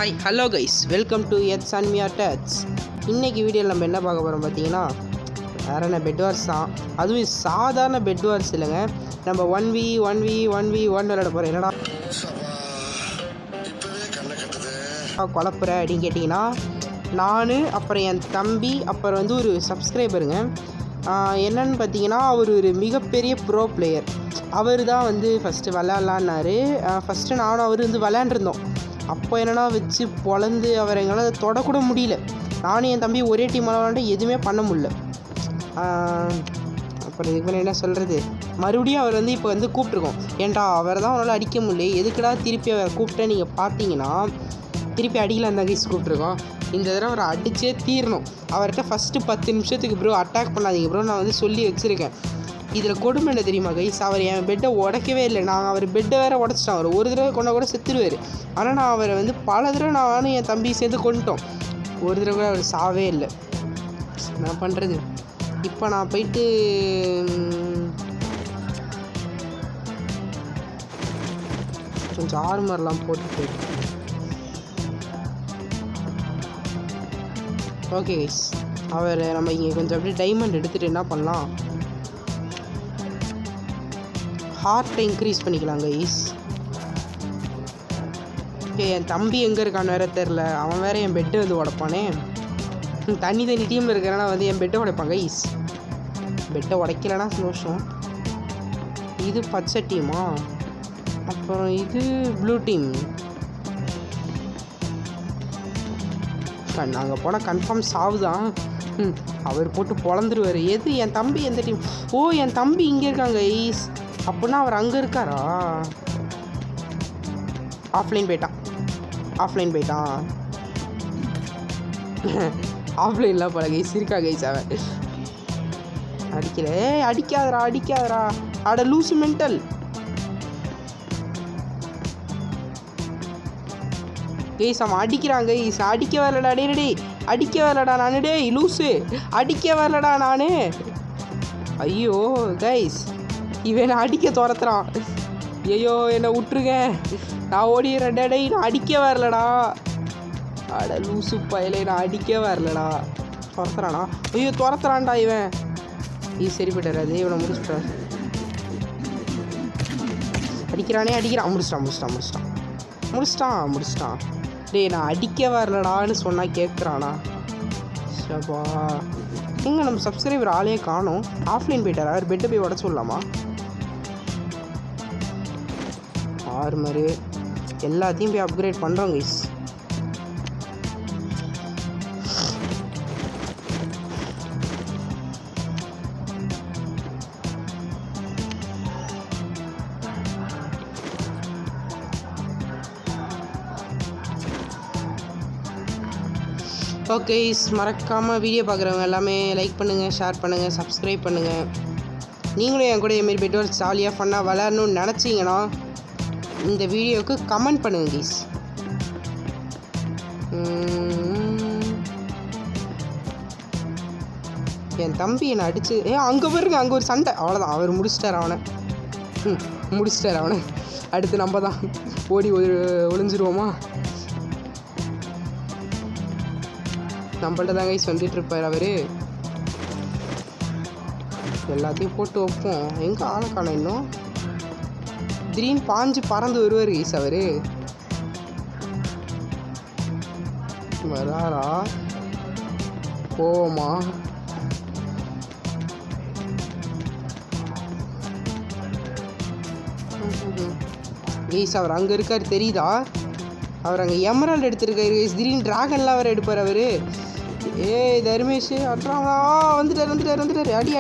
Hi hello guys, welcome to eats and Mia touch. இன்றைக்கி வீடியோவில் நம்ம என்ன பார்க்க போகிறோம் பார்த்தீங்கன்னா, வேறு என்ன பெட் வார்ஸ் தான். அதுவும் சாதாரண பெட் வார்ஸ் இல்லைங்க. நம்ம 1v1 விளையாட போகிறோம். என்னடா குழப்புற அப்படின்னு கேட்டிங்கன்னா, நான் அப்புறம் என் தம்பி அப்புறம் வந்து ஒரு சப்ஸ்கிரைபருங்க. என்னன்னு பார்த்தீங்கன்னா, அவர் ஒரு மிகப்பெரிய ப்ரோ பிளேயர். அவர் தான் வந்து ஃபஸ்ட்டு விளையாட்லான்னாரு. ஃபஸ்ட்டு நானும் அவர் வந்து விளையாண்டுருந்தோம். அப்போ என்னென்னா வச்சு பொழந்து அவர் எங்களால் தொடக்கூட முடியல. நானும் என் தம்பி ஒரே டீம் விளையாண்டு எதுவுமே பண்ண முடியல. அப்புறம் இதுக்கு மேலே என்ன சொல்கிறது, மறுபடியும் அவர் வந்து இப்போ வந்து கூப்பிட்ருக்கோம். ஏன்டா அவரை தான் அவனால் அடிக்க முடியல, எதுக்குடா திருப்பி அவரை கூப்பிட்டேன் நீங்கள் பார்த்தீங்கன்னா, திருப்பி அடிக்கலாம் தான் கைஸ் கூப்பிட்ருக்கோம். இந்த தடவை அவரை அடித்தே தீரணும். அவர்கிட்ட ஃபஸ்ட்டு 10 நிமிஷத்துக்கு ப்ரோ அட்டாக் பண்ணாதீங்க ப்ரோ நான் வந்து சொல்லி வச்சுருக்கேன். இதில் கொடுமை என்ன தெரியுமா கைஸ், அவர் என் பெட்டை உடைக்கவே இல்லை. நான் அவர் பெட்டை வேறு உடச்சிட்டேன். அவர் ஒரு தடவை கொண்டா கூட செத்துடுவார். ஆனால் நான் அவரை வந்து பல தடவை நானும் என் தம்பி சேர்ந்து கொண்டுட்டோம். ஒரு தடவை கூட அவர் சாவே இல்லை. நான் பண்ணுறது இப்போ நான் போயிட்டு கொஞ்சம் ஆர்மர்லாம் போட்டு போயிட்டு ஓகே கைஸ், அவர் நம்ம இங்கே கொஞ்சம் அப்படியே டைமண்ட் எடுத்துகிட்டு என்ன பண்ணலாம், ஹார்ட்டை இன்க்ரீஸ் பண்ணிக்கலாம் கைஸ். என் தம்பி எங்கே இருக்கான்னு வேறு தெரில. அவன் வேறு என் பெட்டை வந்து உடைப்பானே. தனி டீமில் இருக்கிறனா வந்து என் பெட்டை உடைப்பான் கைஸ். பெட்டை உடைக்கலன்னா சந்தோஷம். இது பச்சை டீமா, அப்புறம் இது ப்ளூ டீம். நாங்கள் போனால் கன்ஃபார்ம் சாவுதான். அவர் போட்டு பொழந்துருவார். எது என் தம்பி எந்த டீம்? ஓ என் தம்பி இங்கே இருக்காங்க கைஸ். அப்படின்னா அவர் அங்கே இருக்காரா? ஆஃப்லைன் போயிட்டான். ஆஃப்லைன்லாம் போல கைஸ், இருக்கா கைஸ். அவன் அடிக்கல. அடிக்காதரா அட லூசு மென்டல். கைஸ் அவன் அடிக்கிறாங்க கைஸ். அடிக்க வரலடா டே அடிக்க வரலடா நானு. டே லூசு அடிக்க வரலடா நானு. ஐயோ கைஸ், இவன் அடிக்க துரத்துறான். ஐயோ என்னை விட்டுருங்க, நான் ஓடிடுறேன். டே நான் அடிக்க வரலடா. அட லூசு பயலே, நான் அடிக்க வரலடா. துரத்துறானா? ஐயோ துரத்துறான்டா இவன். இது சரி போய்ட்டாரு. இவனை முடிச்சுட்டான். அடிக்கிறான். முடிச்சிட்டான். டே நான் அடிக்க வரலடான்னு சொன்னால் கேட்குறானா? ஷபா, எங்கே நம்ம சப்ஸ்கிரைபர் ஆளே காணோம். ஆஃப்லைன் போயிட்டாரா? அவர் பெட்டை போய் உடச்சு விடலாமா? ஆர்மரு எல்லாத்தையும் போய் அப்கிரேட் பண்ணுறோம் கைஸ். ஓகே, மறக்காமல் வீடியோ பார்க்குறவங்க எல்லாமே லைக் பண்ணுங்கள், ஷேர் பண்ணுங்கள், சப்ஸ்கிரைப் பண்ணுங்கள். நீங்களும் என் கூட இதுமாரி பெட் வார்ஸ் ஜாலியாக ஃபன்னாக விளையாடணும்னு நினச்சிங்கன்னா இந்த வீடியோவுக்கு கமெண்ட் பண்ணுங்கள் கைஸ். என் தம்பி என்னை அடிச்சு அங்கே பாருங்க, அங்கே ஒரு சண்டை. அவ்வளோதான், அவர் முடிச்சிட்டார் அவனை. அடுத்து நம்ம தான் ஓடி ஒளிஞ்சிருவோமா? நம்மள்ட்ட தான் கைஸ் வந்துட்டு இருப்பார் அவர். எல்லாத்தையும் போட்டு வைப்போம். எங்கே ஆளை காணோம் இன்னும். திடீர்னு பாஞ்சு பறந்து வருவார் கைஸ். அவர் வராரா? போமா? கைஸ் அவர் அங்கே இருக்கார் தெரியுதா? அவர் அங்கே எமரால்டு எடுத்துருக்காரு கைஸ். திடீர்னு ட்ராகன்லாம் வேறு எடுப்பார் அவர். தர்மேஷ் அட்றாங்களா? வந்துட்டார். அடி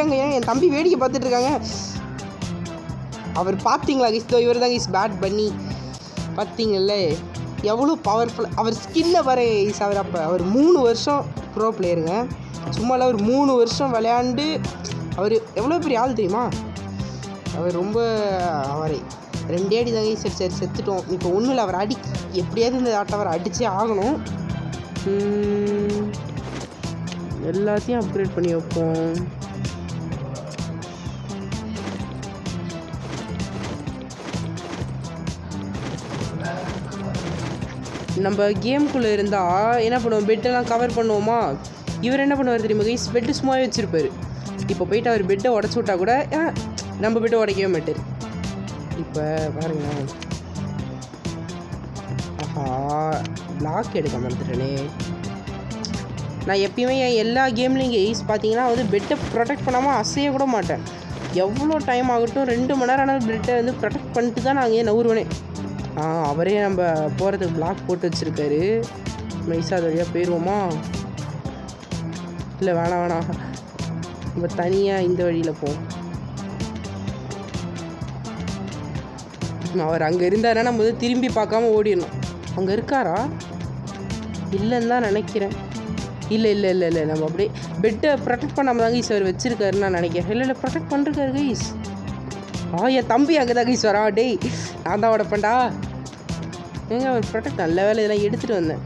அங்க என் தம்பி வேடிக்கை பார்த்துட்டு இருக்காங்க. அவர் பார்த்தீங்களா கைஸ்? இவர் தான் கைஸ் பேட் பண்ணி. பார்த்தீங்கல்ல எவ்வளோ பவர்ஃபுல். அவர் ஸ்கில்லை பாரு கைஸ். அவர் 3 வருஷம் ப்ரோ பிளேயருங்க. சும்மால அவர் 3 வருஷம் விளையாண்டு அவர் எவ்வளோ பெரிய ஆள் தெரியுமா? அவர் ரொம்ப அவரை 2 அடி தான் கைஸ். சரி செத்துட்டோம். இப்போ ஒன்றும் இல்லை, அவர் எப்படியாவது இந்த ஆட்டை அவர் அடித்தே ஆகணும். எல்லாத்தையும் அப்கிரேட் பண்ணி வைப்போம். நம்ம கேம்குள்ளே இருந்தால் என்ன பண்ணுவோம், பெட்டெல்லாம் கவர் பண்ணுவோமா. இவர் என்ன பண்ணுவார் தெரியுமா கைஸ், பெட்டு சும்மாவே வச்சுருப்பார். இப்போ போயிட்டு அவர் பெட்டை உடச்சி விட்டா கூட நம்ம பெட்டை உடைக்கவே மாட்டார். இப்போ பாருங்களேன், ஆஹா லாக் எடுக்க மறந்துட்டேனே. நான் எப்பயுமே என் எல்லா கேம்லேயும் கைஸ் பார்த்தீங்கன்னா வந்து பெட்டை ப்ரொடெக்ட் பண்ணாமல் அசைய கூட மாட்டேன். எவ்வளோ டைம் ஆகட்டும், 2 மணி நேரம் ஆனால் பெட்டை வந்து ப்ரொடெக்ட் பண்ணிட்டு தான் நான் நவுருவனே. அவரே நம்ம போகிறதுக்கு பிளாக் போட்டு வச்சுருக்காரு. நைஸாக அது வழியாக போயிடுவோமா? இல்லை வேணாம், நம்ம தனியாக இந்த வழியில் போவோம். அவர் அங்கே இருந்தாருன்னா நம்ம வந்து திரும்பி பார்க்காம ஓடிடணும். அங்கே இருக்காரா? இல்லைன்னு தான் நினைக்கிறேன். இல்லை நம்ம அப்படியே பெட்டை ப்ரொடெக்ட் பண்ணாமல் தான் கைஸ் அவர் வச்சுருக்காருன்னு நான் நினைக்கிறேன். இல்லை ப்ரொடெக்ட் பண்ணுறாரு கைஸ். என் தம்பி அங்கே தான் கைஸ் வரா. டேய் நான் தான் உடப்பேன்டா. ஏங்க அவர் ப்ரொடெக்ட் நல்ல வேலை இதெல்லாம் எடுத்துகிட்டு வந்தேன்.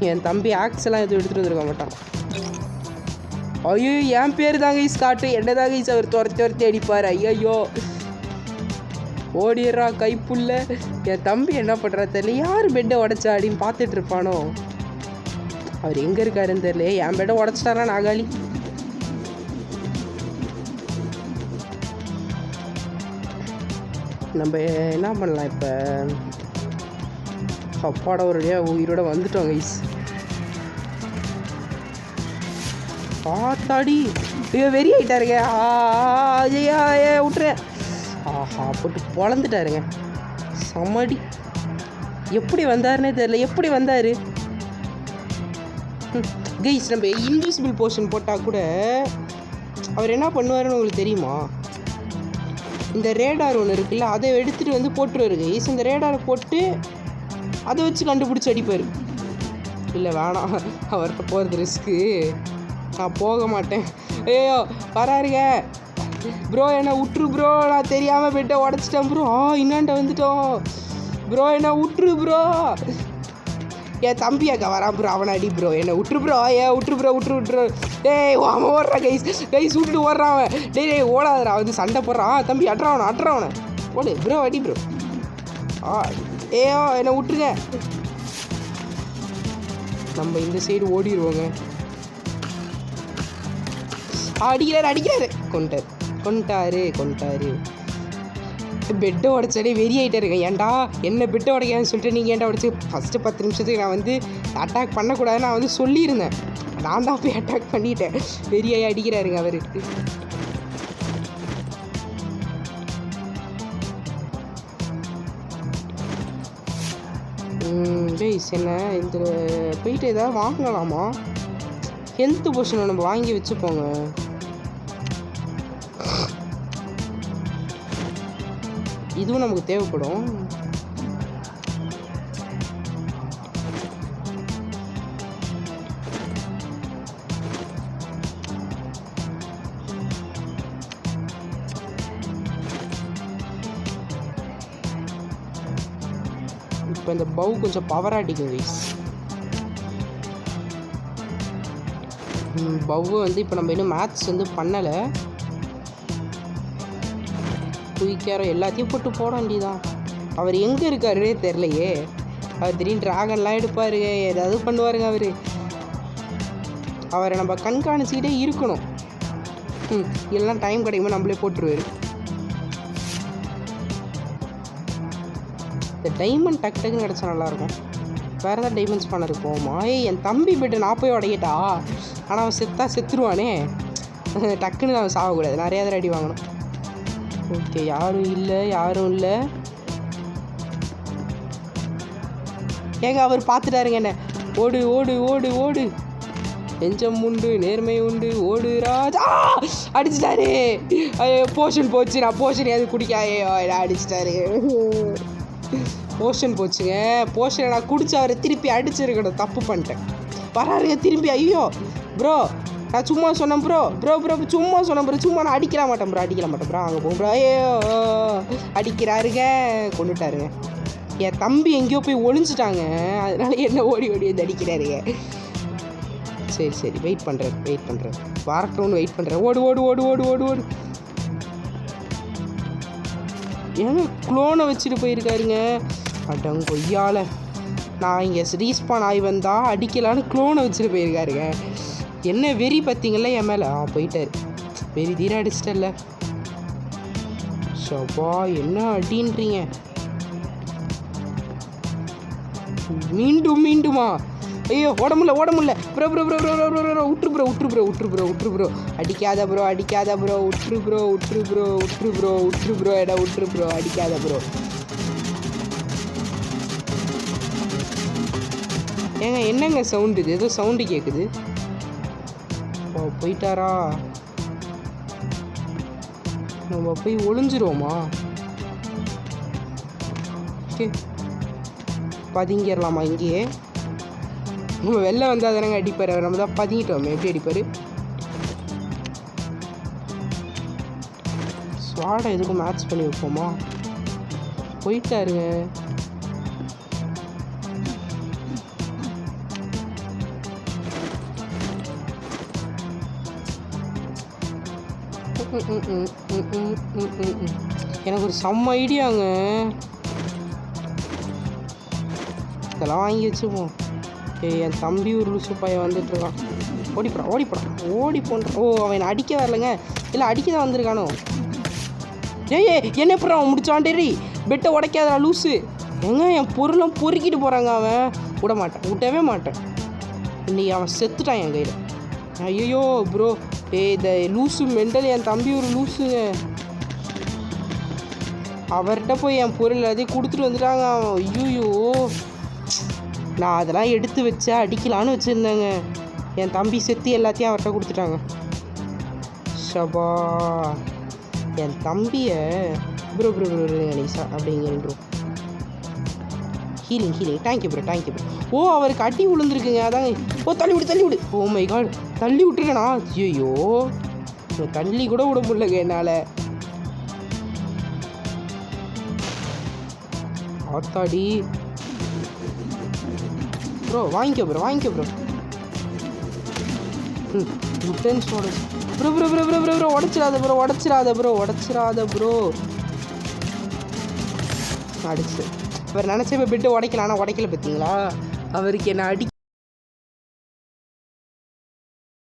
என் தம்பி ஆக்ஸ் எதுவும் எடுத்துகிட்டு வந்துருக்க மாட்டான். ஐயோ என் பேர் தாங்க கைஸ் காட்டு, என்ன தாங்க கைஸ் அவர் துரத்தி அடிப்பார். ஐயோ ஓடிடுறா கைப்புள்ள. என் தம்பி என்ன பண்ணுறா தெரியல, யார் பெட்டை உடச்சா அப்படின்னு பார்த்துட்டு இருப்பானோ. அவர் எங்கே இருக்காருன்னு தெரியல. என் பெட்டை உடச்சிட்டாரா நாகாலி. நம்ம என்ன பண்ணலாம் இப்போ, அப்பாட ஒரு உயிரோட வந்துட்டோம் கைஸ். பார்த்தாடி வெறி ஆகிட்டாருங்க. விட்டுறேன். ஆஹா போட்டு பொழந்துட்டாருங்க. சமடி எப்படி வந்தாருன்னே தெரியல. எப்படி வந்தார் கைஸ்? நம்ம இன்விசிபிள் போர்ஷன் போட்டால் கூட அவர் என்ன பண்ணுவாருன்னு உங்களுக்கு தெரியுமா? இந்த ரேடார் ஒன்று இருக்குல்ல, அதை எடுத்துகிட்டு வந்து போட்டுருவாரு கைஸ். இந்த ரேடாரை போட்டு அதை வச்சு கண்டுபிடிச்சி அடிப்பார். இல்லை வேணாம், அவர்கிட்ட போகிறது ரிஸ்க்கு, நான் போக மாட்டேன். ஐயோ வராருங்க ப்ரோ, என்ன விட்ரு ப்ரோ, நான் தெரியாமல் பெட்டை உடச்சிட்டேன் ப்ரோ. இன்னாண்ட வந்துட்டோம் ப்ரோ, என்ன விட்ரு ப்ரோ. என் தம்பி அக்கா வரான் ப்ரோ, அவனை அடி ப்ரோ, என்னை விட்ரு ப்ரோ. விட்ரு. டேய் அவன் ஓடுறான் கைஸ் விட்டுட்டு ஓடுறான் அவன். டேய் ஓடாதரா, வந்து சண்டை போடுறான். தம்பி அட்றாவனை ஓடு ப்ரோ, அடி ப்ரோ. என்னை விட்டுருங்க. நம்ம இந்த சைடு ஓடிடுவோங்க. அடிக்கிறாரு. கொண்டாரு. பெட்டை உடச்சாலே வெறி ஆகிட்டாருங்க. ஏன்டா என்ன பெட்டை உடைக்கான்னு சொல்லிட்டு நீங்கள் ஏன்டா உடச்சி ஃபஸ்ட்டு 10 நிமிஷத்துக்கு நான் வந்து அட்டாக் பண்ணக்கூடாதுன்னு நான் வந்து சொல்லியிருந்தேன். நான் தான் போய் அட்டாக் பண்ணிட்டேன். வெறியாகி அடிக்கிறாருங்க அவர். கைஸ் என்ன இந்த போயிட்டு ஏதாவது வாங்கலாமா? ஹெல்த் போர்ஷனை நம்ம வாங்கி வச்சுப்போங்க. இதுவும் நமக்கு தேவைப்படும். இப்போ இந்த பவு கொஞ்சம் பவராக அடிக்கும் கைஸ். பவ்வு வந்து இப்போ நம்ம இன்னும் மேட்ச் வந்து பண்ணலை. குயிக்காரம் எல்லாத்தையும் போட வேண்டியதான். அவர் எங்கே இருக்காருன்னே தெரிலையே. அவர் திடீர்னு ட்ராகன்லாம் எடுப்பாருங்க, ஏதாவது பண்ணுவாருங்க அவர். அவரை நம்ம கண்காணிச்சிக்கிட்டே இருக்கணும். இல்லைன்னா டைம் கிடைக்கும்போது நம்மளே போட்டுருவார். இந்த டைமண்ட் டக்குன்னு கிடச்சா நல்லாயிருக்கும். வேறு ஏதாவது டைமண்ட்ஸ் பண்ண இருக்குமா? என் தம்பி போய்ட்டு நான் போய் உடையட்டா. ஆனால் அவன் செத்துருவானே. டக்குன்னு அவன் சாகக்கூடாது, நிறையா தடவை அடி வாங்கணும். ஓகே யாரும் இல்லை. ஏங்க அவர் பார்த்துட்டாருங்க என்ன. ஓடு. நெஞ்சம் உண்டு, நேர்மை உண்டு, ஓடு ராஜா. அடிச்சிட்டாரு. போஷன் போச்சு. நான் போஷன் எது குடிக்காயோ அடிச்சிட்டாரு. போஷன் போச்சுங்க. போஷனை நான் குடிச்சு அவரை திருப்பி அடிச்சிருக்கணும். தப்பு பண்ணிட்டேன். வராருங்க திரும்பி. ஐயோ ப்ரோ, நான் சும்மா சொன்னேன் ப்ரோ. சும்மா சொன்னேன் ப்ரோ. சும்மா நான் அடிக்க மாட்டேன் ப்ரோ. அங்கே போகும் ப்ரோ. ஐயோ அடிக்கிறாருங்க. கொண்டுட்டாருங்க. என் தம்பி எங்கேயோ போய் ஒளிஞ்சிட்டாங்க. அதனால என்ன ஓடி வந்து அடிக்கிறாருங்க. சரி வெயிட் பண்ணுறேன். வரட்டும்னு வெயிட் பண்ணுறேன். ஓடு. ஏங்க க்ளோனை வச்சுட்டு போயிருக்காருங்க. அடங்கொய்யால நான் இங்கே ரீஸ்பான் ஆகி வந்தால் அடிக்கலான்னு க்ளோனை வச்சுட்டு போயிருக்காருங்க. என்ன வெறி பார்த்தீங்களா என் மேலே? போயிட்டார். வெறி தீர அடிச்சிட்டல. ஷபா என்ன அடின்றீங்க? மீண்டுமா? ஐயோ ஓட முடியல. ப்ரோ விட்ரு ப்ரோ. அடிக்காத ப்ரோ விட்ரு ப்ரோ அடிக்காத ப்ரோ. ஏங்க என்னங்க சவுண்டு இது? ஏதோ சவுண்டு கேட்குது. போயிட்டாரா? நம்ம போய் ஒளிஞ்சிருவோமா? ஓகே பதுங்கிடலாமா இங்கேயே? நம்ம வெளில வந்தால் தானேங்க அடிப்பார். அவர் நம்ம தான் பதுங்கிட்டோமே, எப்படி அடிப்பார்? ஸ்வாடை எதுக்கும் மேட்ச் பண்ணி வைப்போமா? போயிட்டாருங்க. எனக்கு ஒரு செம்ம ஐடியாங்க. இதெல்லாம் வாங்கி வச்சுப்போம். என் தம்பி ஒரு லூசு பையன் வந்துட்டுருக்கான். ஓடி போன்ற. ஓ அவன் அடிக்க வரலைங்க. இல்லை அடிக்க தான் வந்திருக்கானோ? என்ன எப்பறம் அவன் முடிச்சான்டேரி? பெட்டை உடைக்காதா லூஸு? என் பொருளும் பொறுக்கிட்டு போகிறாங்க. அவன் விடவே மாட்டேன். இன்னைக்கு அவன் செத்துட்டான் என் கையில். ஐயோ ப்ரோ இந்த லூஸு மெண்டல் என் தம்பி ஒரு லூஸுங்க. அவர்கிட்ட போய் என் பொருள் எல்லாத்தையும் கொடுத்துட்டு வந்துட்டாங்க. ஐயோ நான் அதெல்லாம் எடுத்து வச்சு அடிக்கலான்னு வச்சுருந்தேங்க. என் தம்பி செத்து எல்லாத்தையும் அவர்கிட்ட கொடுத்துட்டாங்க. ஷபா என் தம்பியை ப்ரோ நிஷா அப்படிங்க ப்ரோ. Healing thank you bro. ஓ அவருக்கு அடி விழுந்துருக்குங்க. அதாங்க. ஓ தள்ளி விடு. ஓ மை காட் தள்ளி விட்டுருக்கேண்ணா. ஐயோ தள்ளி கூட விட முடியலங்க என்னால். ஆத்தாடி ப்ரோ வாங்கிக்கோ ப்ரோ. Bro உடச்சிடாத bro. அடிச்சு அவர் நினச்ச இப்போ பெட்டு உடைக்கல. ஆனால் உடைக்கல பார்த்தீங்களா? அவருக்கு என்ன அடி